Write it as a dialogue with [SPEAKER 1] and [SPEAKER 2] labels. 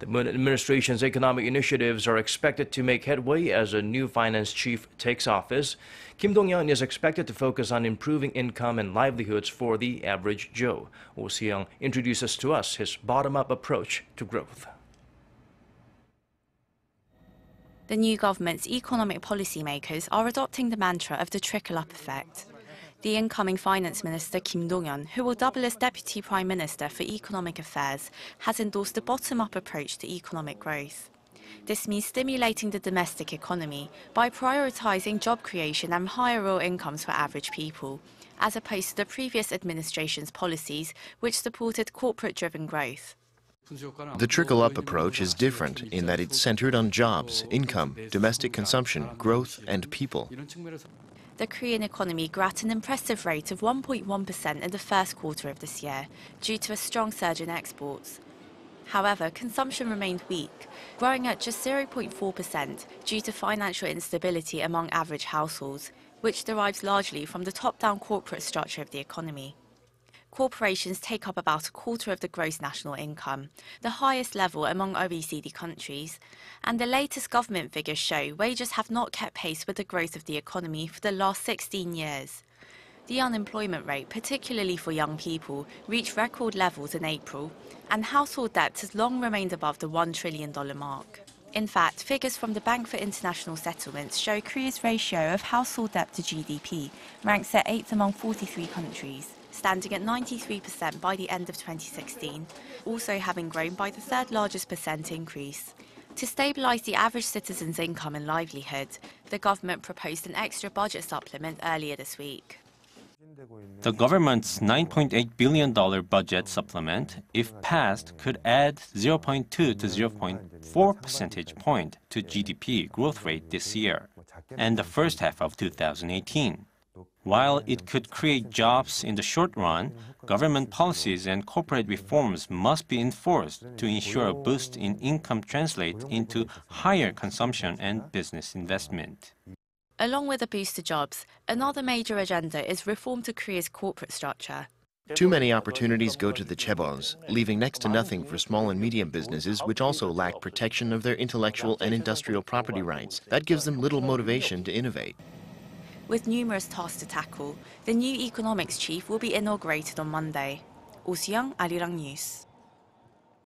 [SPEAKER 1] The Moon administration's economic initiatives are expected to make headway as a new finance chief takes office. Kim Dong-yeon is expected to focus on improving income and livelihoods for the average Joe. Soo-young introduces to us his bottom-up approach to growth.
[SPEAKER 2] The new government's economic policymakers are adopting the mantra of the trickle-up effect. The incoming Finance Minister Kim Dong-yeon, who will double as Deputy Prime Minister for Economic Affairs, has endorsed a bottom-up approach to economic growth. This means stimulating the domestic economy by prioritising job creation and higher real incomes for average people, as opposed to the previous administration's policies, which supported corporate-driven growth.
[SPEAKER 3] The trickle-up approach is different in that it's centered on jobs, income, domestic consumption, growth, and people.
[SPEAKER 2] The Korean economy grew at an impressive rate of 1.1% in the first quarter of this year, due to a strong surge in exports. However, consumption remained weak, growing at just 0.4% due to financial instability among average households, which derives largely from the top-down corporate structure of the economy. Corporations take up about a quarter of the gross national income, the highest level among OECD countries, and the latest government figures show wages have not kept pace with the growth of the economy for the last 16 years. The unemployment rate, particularly for young people, reached record levels in April, and household debt has long remained above the $1 trillion mark. In fact, figures from the Bank for International Settlements show Korea's ratio of household debt to GDP ranks at 8th among 43 countries, standing at 93% by the end of 2016, also having grown by the third largest percent increase. To stabilise the average citizen's income and livelihood, the government proposed an extra budget supplement earlier this week.
[SPEAKER 4] The government's $9.8 billion budget supplement, if passed, could add 0.2 to 0.4 percentage point to GDP growth rate this year and the first half of 2018. While it could create jobs in the short run, government policies and corporate reforms must be enforced to ensure a boost in income translates into higher consumption and business investment.
[SPEAKER 2] Along with a boost to jobs, another major agenda is reform to Korea's corporate structure.
[SPEAKER 3] Too many opportunities go to the chaebols, leaving next to nothing for small and medium businesses which also lack protection of their intellectual and industrial property rights. That gives them little motivation to innovate.
[SPEAKER 2] With numerous tasks to tackle, the new economics chief will be inaugurated on Monday. Soo-young, Arirang News.